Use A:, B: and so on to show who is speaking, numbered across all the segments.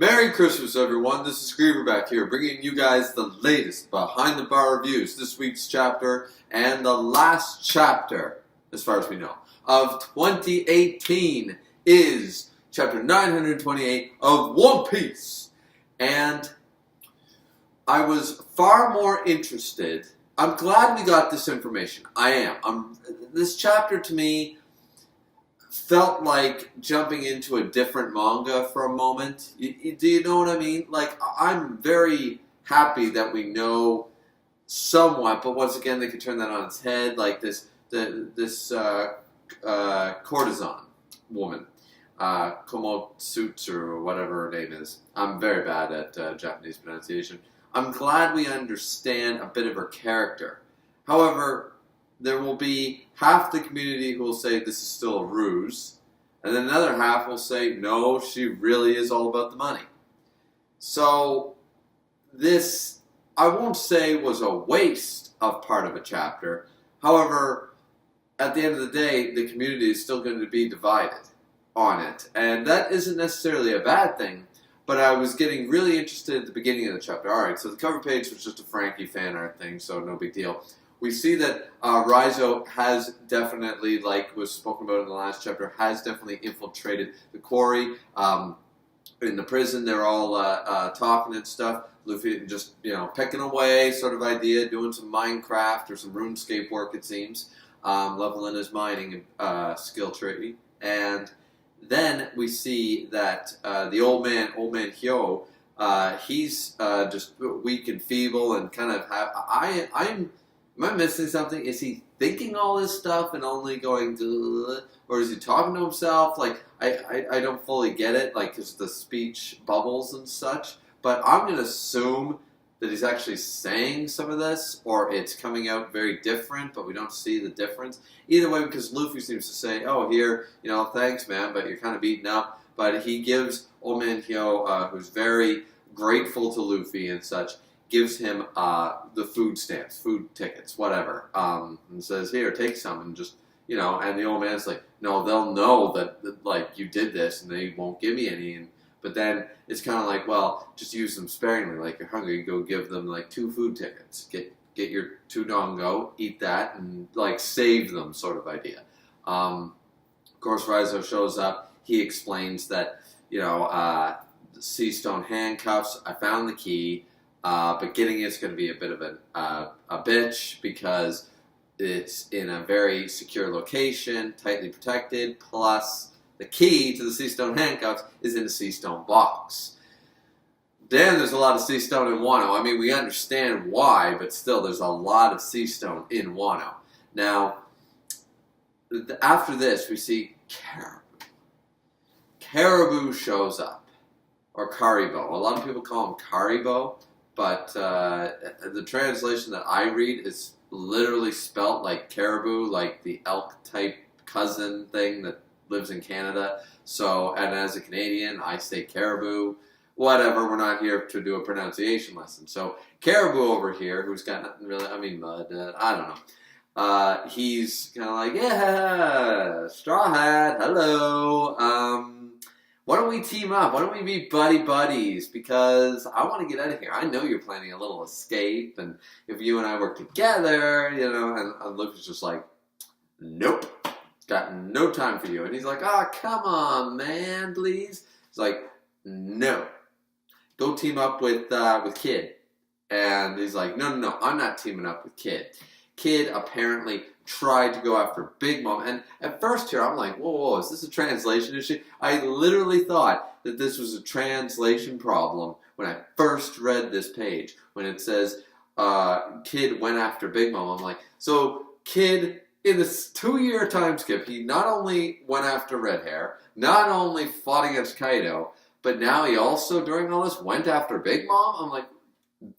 A: Merry Christmas, everyone. This is Griever back here, bringing you guys the latest behind-the-bar reviews, this week's chapter, and the last chapter, as far as we know, of 2018 is chapter 928 of One Piece. And I was far more interested. I'm glad we got this information. I am. This chapter, to me, felt like jumping into a different manga for a moment. Do you know what I mean? Like, I'm very happy that we know somewhat, but once again, they could turn that on its head. Like this courtesan woman, Komotsuts or whatever her name is. I'm very bad at Japanese pronunciation. I'm glad we understand a bit of her character. However, there will be half the community who will say this is still a ruse, and then another half will say, no, she really is all about the money. So this, I won't say was a waste of part of a chapter. However, at the end of the day, the community is still going to be divided on it. And that isn't necessarily a bad thing, but I was getting really interested at the beginning of the chapter. Alright, so the cover page was just a Frankie fan art thing, so no big deal. We see that Raizo has definitely, like was spoken about in the last chapter, has definitely infiltrated the quarry. In the prison, they're all talking and stuff. Luffy just, pecking away sort of idea, doing some Minecraft or some RuneScape work, it seems. Leveling his mining skill tree. And then we see that the old man Hyo, he's just weak and feeble and kind of am I missing something? Is he thinking all this stuff and only going, or is he talking to himself? Like, I don't fully get it, like, because the speech bubbles and such. But I'm going to assume that he's actually saying some of this, or it's coming out very different, but we don't see the difference. Either way, because Luffy seems to say, oh, here, thanks, man, but you're kind of beaten up. But he gives old man Hyo, who's very grateful to Luffy and such, gives him the food stamps, food tickets, whatever, and says, here, take some, and just, and the old man's like, no, they'll know that like, you did this, and they won't give me any, but then it's kind of like, well, just use them sparingly, like, you're hungry, go give them, like, 2 food tickets, get your 2 dongo, eat that, and, like, save them, sort of idea. Of course, Raizo shows up, he explains that, the sea stone handcuffs, I found the key, but getting it's going to be a bit of a bitch because it's in a very secure location, tightly protected, plus the key to the sea stone handcuffs is in a sea stone box. Damn, there's a lot of sea stone in Wano. I mean, we understand why, but still, there's a lot of sea stone in Wano. Now, after this, we see Caribou. Caribou shows up, or Karibo. A lot of people call him Karibo. But the translation that I read is literally spelt like caribou, like the elk-type cousin thing that lives in Canada. So, and as a Canadian, I say caribou. Whatever, we're not here to do a pronunciation lesson. So, Caribou over here, who's got nothing really, I don't know. He's kind of like, yeah, Straw Hat, hello, why don't we team up? Why don't we be buddies? Because I want to get out of here. I know you're planning a little escape, and if you and I work together, and Luffy's just like, nope, got no time for you. And he's like, come on, man, please. He's like, no, go team up with Kid. And he's like, no, I'm not teaming up with Kid. Kid apparently tried to go after Big Mom, and at first here I'm like, whoa, is this a translation issue? I literally thought that this was a translation problem when I first read this page, when it says Kid went after Big Mom. I'm like, so Kid, in this 2-year time skip, he not only went after Red Hair, not only fought against Kaido, but now he also, during all this, went after Big Mom? I'm like,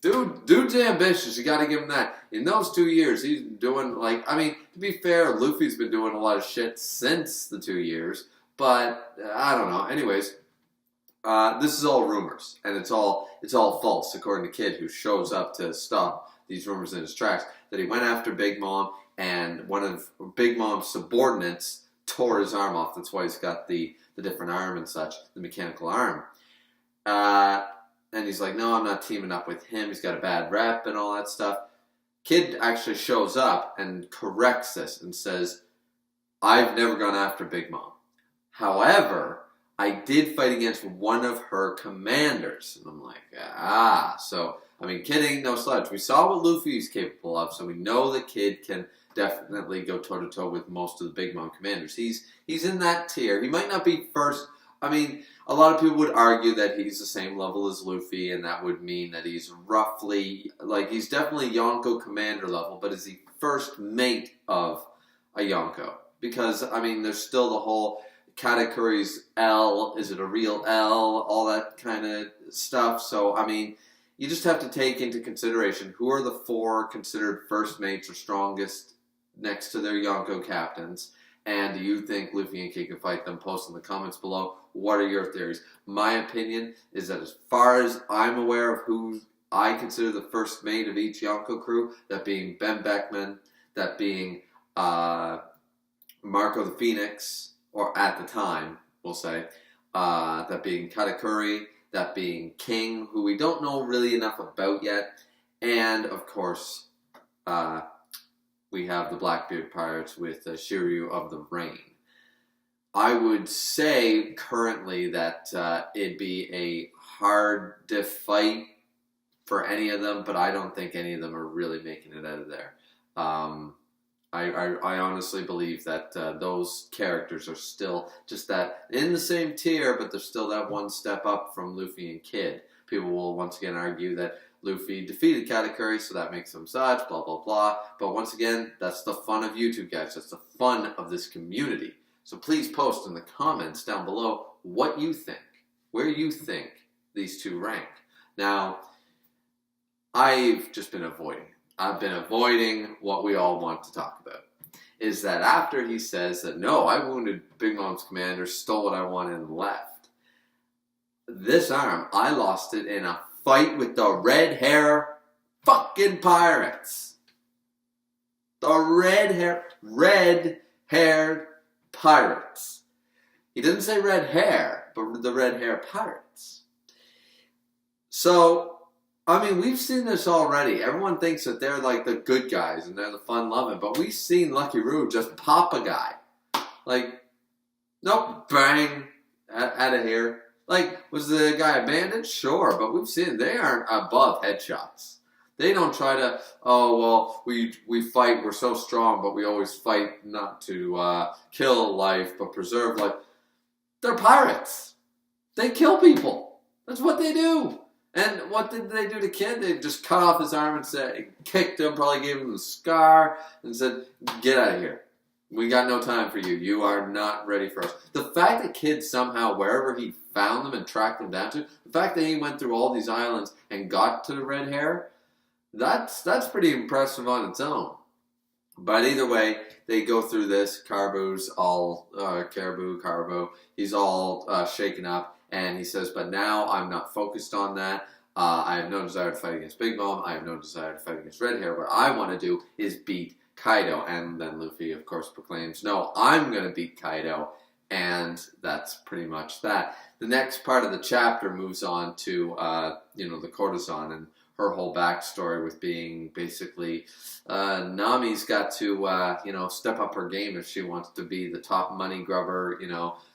A: dude's ambitious, you gotta give him that. In those 2 years, he's doing, to be fair, Luffy's been doing a lot of shit since the 2 years, but, I don't know. Anyways, this is all rumors, and it's all false, according to Kid, who shows up to stop these rumors in his tracks, that he went after Big Mom, and one of Big Mom's subordinates tore his arm off. That's why he's got the different arm and such, the mechanical arm. Uh, and he's like, no, I'm not teaming up with him. He's got a bad rep and all that stuff. Kid actually shows up and corrects this and says, I've never gone after Big Mom. However, I did fight against one of her commanders. And I'm like, so, I mean, Kid ain't no slouch. We saw what Luffy's capable of, so we know the Kid can definitely go toe-to-toe with most of the Big Mom commanders. He's in that tier. He might not be first. I mean, a lot of people would argue that he's the same level as Luffy, and that would mean that he's roughly, like, he's definitely Yonko commander level, but is he first mate of a Yonko? Because, I mean, there's still the whole Katakuri's L, is it a real L, all that kind of stuff. So, I mean, you just have to take into consideration who are the 4 considered first mates or strongest next to their Yonko captains, and do you think Luffy and Kid can fight them? Post in the comments below. What are your theories? My opinion is that as far as I'm aware of who I consider the first mate of each Yonko crew, that being Ben Beckman, that being Marco the Phoenix, or at the time, we'll say, that being Katakuri, that being King, who we don't know really enough about yet, and, of course, we have the Blackbeard Pirates with Shiryu of the Rain. I would say currently that it'd be a hard fight for any of them, but I don't think any of them are really making it out of there. I honestly believe that those characters are still just that in the same tier, but they're still that one step up from Luffy and Kid. People will once again argue that Luffy defeated Katakuri, so that makes him such, blah, blah, blah. But once again, that's the fun of YouTube, guys. That's the fun of this community. So please post in the comments down below what you think, where you think these two rank. Now, I've just been avoiding. I've been avoiding what we all want to talk about. Is that after he says that, no, I wounded Big Mom's commander, stole what I wanted and left. This arm, I lost it in a fight with the red hair fucking pirates. The red-haired pirates. He didn't say red hair, but the red hair pirates. So, I mean, we've seen this already. Everyone thinks that they're like the good guys and they're the fun-loving, but we've seen Lucky Roo just pop a guy. Like, nope, bang, out of here. Like, was the guy abandoned? Sure, but we've seen they aren't above headshots. They don't try to, oh, well, we fight, we're so strong, but we always fight not to kill life, but preserve life. They're pirates. They kill people. That's what they do. And what did they do to Kid? They just cut off his arm and said, kicked him, probably gave him a scar, and said, get out of here. We got no time for you. You are not ready for us. The fact that Kid somehow, wherever he found them and tracked them down to, the fact that he went through all these islands and got to the red hair, that's pretty impressive on its own. But either way, they go through this. Caribou's all, Caribou, he's all shaken up. And he says, but now I'm not focused on that. I have no desire to fight against Big Mom. I have no desire to fight against Red Hair. What I want to do is beat Kaido. And then Luffy, of course, proclaims, no, I'm going to beat Kaido. And that's pretty much that. The next part of the chapter moves on to, the courtesan and her whole backstory with being basically, Nami's got to, step up her game if she wants to be the top money grubber,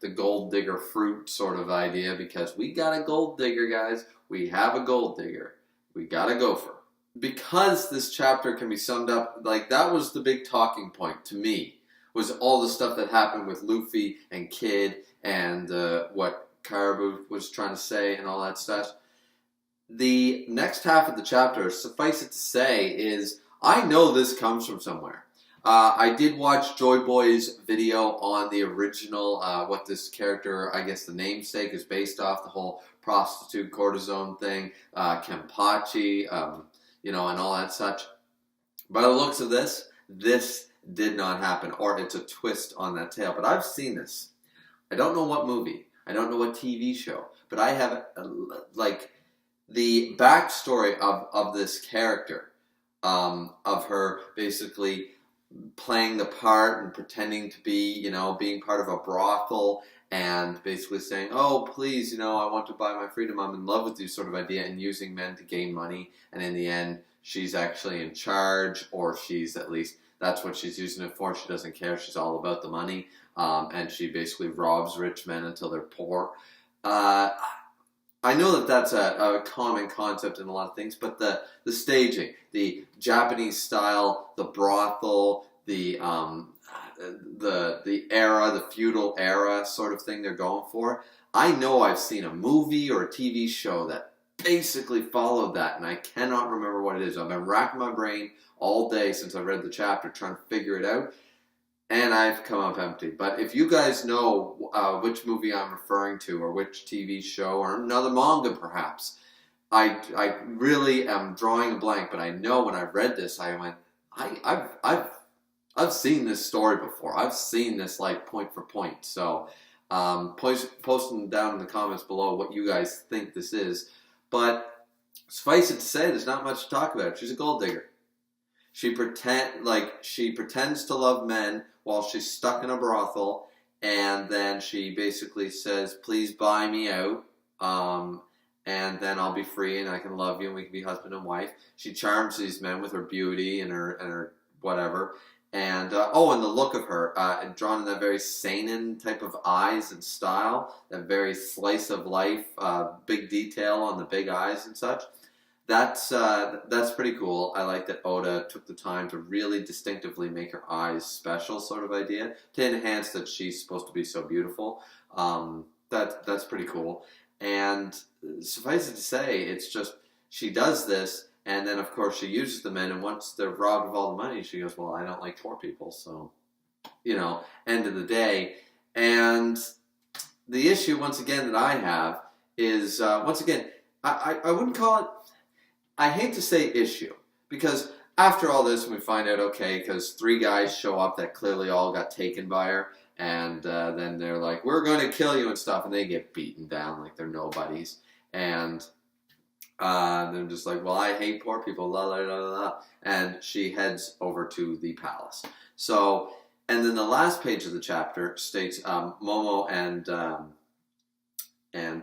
A: the gold digger fruit sort of idea, because we got a gold digger, guys. We have a gold digger. We got a gopher. Because this chapter can be summed up, like, that was the big talking point to me, was all the stuff that happened with Luffy and Kid and what Caribou was trying to say and all that stuff. The next half of the chapter, suffice it to say, is I know this comes from somewhere. I did watch Joy Boy's video on the original, what this character, I guess the namesake is based off, the whole prostitute courtesan thing, Kenpachi, and all that such. By the looks of this did not happen, or it's a twist on that tale. But I've seen this. I don't know what movie, I don't know what TV show, but I have, the backstory of this character, of her basically playing the part and pretending to be, being part of a brothel and basically saying, oh, please, I want to buy my freedom, I'm in love with you sort of idea, and using men to gain money, and in the end, she's actually in charge, or she's at least, that's what she's using it for. She doesn't care, she's all about the money, and she basically robs rich men until they're poor. I know that that's a common concept in a lot of things, but the staging, the Japanese style, the brothel, the era, the feudal era sort of thing they're going for. I know I've seen a movie or a TV show that basically followed that, and I cannot remember what it is. I've been racking my brain all day since I read the chapter trying to figure it out, and I've come up empty. But if you guys know which movie I'm referring to, or which TV show, or another manga perhaps, I really am drawing a blank. But I know when I read this, I went, I've seen this story before. I've seen this like point for point. So post them down in the comments below what you guys think this is. But suffice it to say, there's not much to talk about. She's a gold digger. She pretends to love men while she's stuck in a brothel, and then she basically says, please buy me out, and then I'll be free and I can love you and we can be husband and wife. She charms these men with her beauty and her whatever, and and the look of her, drawn in that very seinen type of eyes and style, that very slice of life, big detail on the big eyes and such. That's pretty cool. I like that Oda took the time to really distinctively make her eyes special, sort of idea, to enhance that she's supposed to be so beautiful. That's pretty cool. And suffice it to say, it's just, she does this, and then of course she uses the men, and once they're robbed of all the money, she goes, well, I don't like poor people, so, end of the day. And the issue, once again, that I have is, once again, I wouldn't call it, I hate to say issue, because after all this, we find out, okay, because 3 guys show up that clearly all got taken by her, and then they're like, we're going to kill you and stuff, and they get beaten down like they're nobodies, and they're just like, well, I hate poor people, la la la la, and she heads over to the palace. So, and then the last page of the chapter states Momo and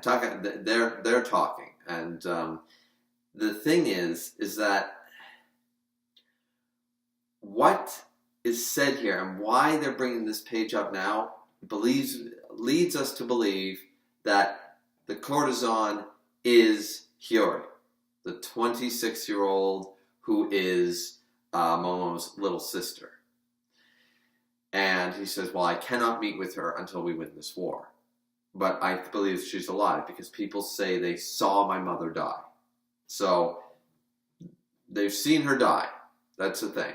A: Taka, they're talking, and the thing is that what is said here and why they're bringing this page up now leads us to believe that the courtesan is Hiyori, the 26-year-old who is Momo's little sister. And he says, well, I cannot meet with her until we win this war. But I believe she's alive because people say they saw my mother die. So, they've seen her die. That's the thing.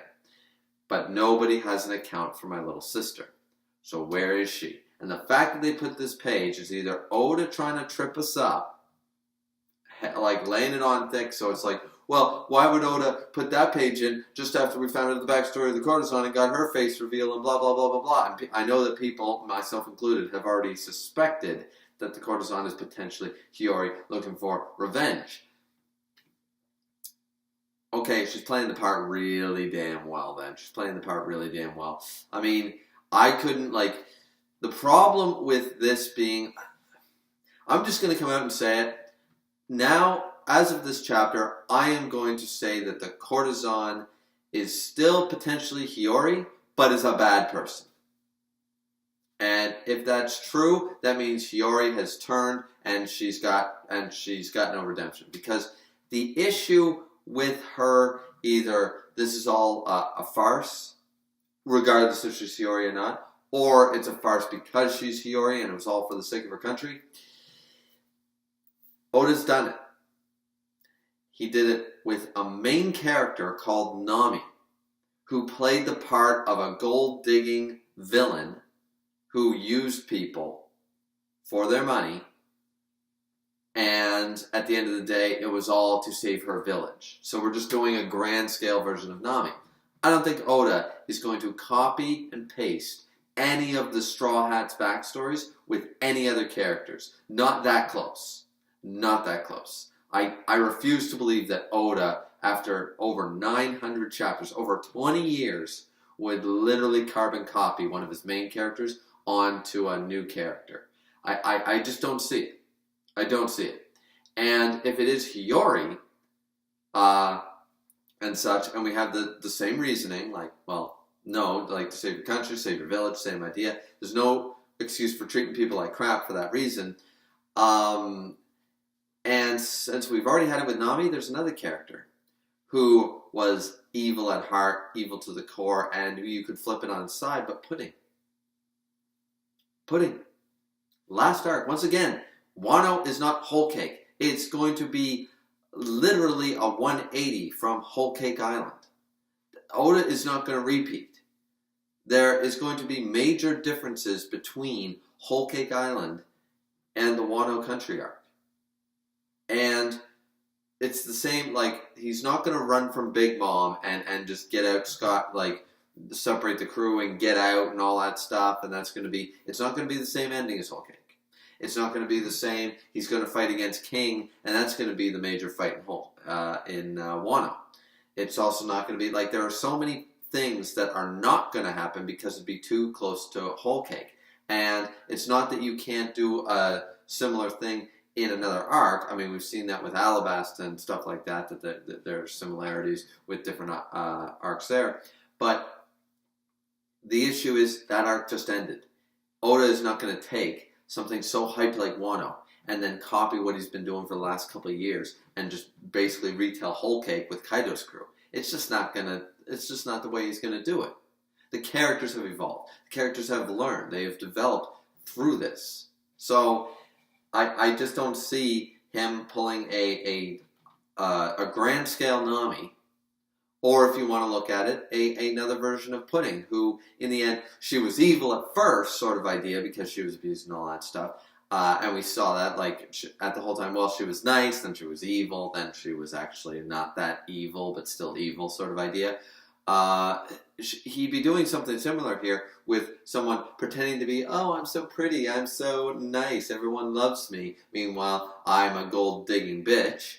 A: But nobody has an account for my little sister. So where is she? And the fact that they put this page is either Oda trying to trip us up, like laying it on thick, so it's like, well, why would Oda put that page in just after we found out the backstory of the courtesan and got her face revealed and blah, blah, blah, blah, blah. And I know that people, myself included, have already suspected that the courtesan is potentially Hiyori looking for revenge. Okay, she's playing the part really damn well then. She's playing the part really damn well. I mean, I couldn't, the problem with this being, I'm just going to come out and say it. Now, as of this chapter, I am going to say that the courtesan is still potentially Hiyori, but is a bad person. And if that's true, that means Hiyori has turned and she's got no redemption. Because the issue with her, either this is all a farce, regardless if she's Hiyori or not, or it's a farce because she's Hiyori and it was all for the sake of her country. Oda's done it. He did it with a main character called Nami, who played the part of a gold-digging villain who used people for their money, and at the end of the day, it was all to save her village. So we're just doing a grand-scale version of Nami. I don't think Oda is going to copy and paste any of the Straw Hats backstories with any other characters. Not that close. Not that close. I refuse to believe that Oda, after over 900 chapters, over 20 years, would literally carbon copy one of his main characters onto a new character. I just don't see it. I don't see it. And if it is Hiyori, and such, and we have the same reasoning, like, well, no, like to save your country, save your village, same idea. There's no excuse for treating people like crap for that reason. And since we've already had it with Nami, there's another character who was evil at heart, evil to the core, and you could flip it on its side, but Pudding. Pudding. Last arc, once again, Wano is not Whole Cake. It's going to be literally a 180 from Whole Cake Island. Oda is not going to repeat. There is going to be major differences between Whole Cake Island and the Wano Country arc. And it's the same, like, he's not going to run from Big Mom and just get out Scott, like, separate the crew and get out and all that stuff, and that's going to be, it's not going to be the same ending as Whole Cake. It's not going to be the same, he's going to fight against King, and that's going to be the major fight in Wano. It's also not going to be, like, there are so many things that are not going to happen because it'd be too close to Whole Cake. And it's not that you can't do a similar thing in another arc. I mean, we've seen that with Alabasta and stuff like that, that there are similarities with different arcs there. But the issue is that arc just ended. Oda is not going to take something so hyped like Wano and then copy what he's been doing for the last couple of years and just basically retell Whole Cake with Kaido's crew. It's just not the way he's going to do it. The characters have evolved. The characters have learned. They have developed through this. So I just don't see him pulling a grand scale Nami, or if you want to look at it, another version of Pudding, who in the end, she was evil at first, sort of idea, because she was abused and all that stuff. And we saw that, like, at the whole time, well, she was nice, then she was evil, then she was actually not that evil, but still evil, sort of idea. He'd be doing something similar here with someone pretending to be, oh, I'm so pretty, I'm so nice, everyone loves me. Meanwhile, I'm a gold-digging bitch.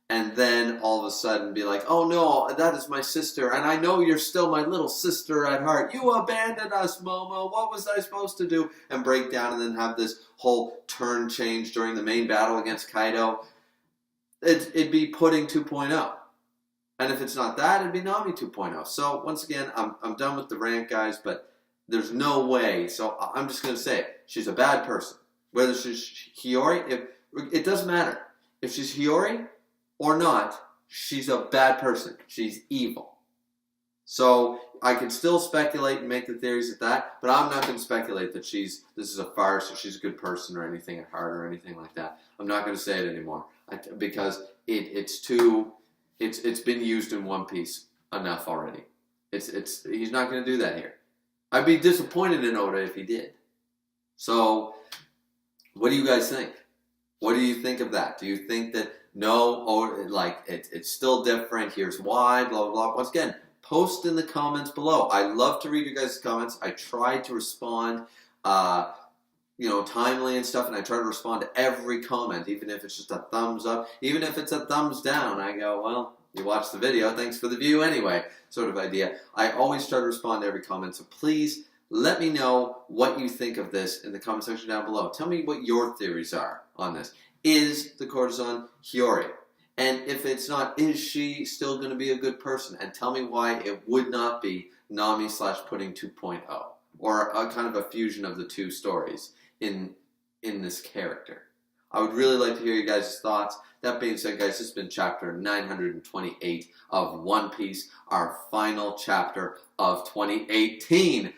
A: And then all of a sudden be like, oh no, that is my sister, and I know you're still my little sister at heart. You abandoned us, Momo. What was I supposed to do? And break down and then have this whole turn change during the main battle against Kaido. It'd be Pudding 2.0. And if it's not that, it'd be Nami 2.0. So once again, I'm done with the rant, guys, but there's no way. So I'm just going to say it. She's a bad person. Whether she's Hiyori, it doesn't matter. If she's Hiyori or not, she's a bad person. She's evil. So I can still speculate and make the theories at that, but I'm not going to speculate that this is a farce or she's a good person or anything at heart or anything like that. I'm not going to say it anymore because it's been used in One Piece enough already. He's not going to do that here. I'd be disappointed in Oda if he did. So, what do you guys think? What do you think of that? Do you think that no, Oda, like it's still different? Here's why. Blah blah blah. Once again, post in the comments below. I love to read your guys' comments. I try to respond, timely and stuff, and I try to respond to every comment, even if it's just a thumbs up, even if it's a thumbs down. I go, well, you watched the video, thanks for the view anyway, sort of idea. I always try to respond to every comment, so please let me know what you think of this in the comment section down below. Tell me what your theories are on this. Is the courtesan Hiyori? And if it's not, is she still going to be a good person? And tell me why it would not be Nami/Pudding 2.0, or a kind of a fusion of the two stories in this character. I would really like to hear you guys' thoughts. That being said, guys, this has been chapter 928 of One Piece, our final chapter of 2018.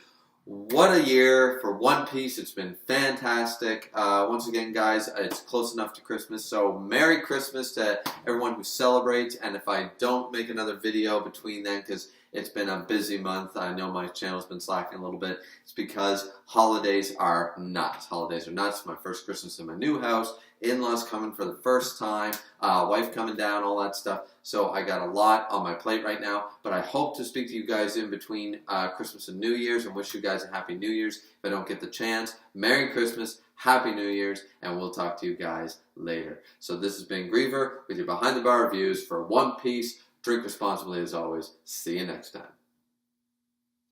A: What a year for One Piece. It's been fantastic. Once again, guys, it's close enough to Christmas, so Merry Christmas to everyone who celebrates. And if I don't make another video between then, because it's been a busy month, I know my channel's been slacking a little bit, it's because holidays are nuts. Holidays are nuts. My first Christmas in my new house, in-laws coming for the first time, wife coming down, all that stuff. So I got a lot on my plate right now, but I hope to speak to you guys in between Christmas and New Year's and wish you guys a Happy New Year's. If I don't get the chance, Merry Christmas, Happy New Year's, and we'll talk to you guys later. So this has been Griever with your Behind the Bar reviews for One Piece. Drink responsibly as always. See you next time.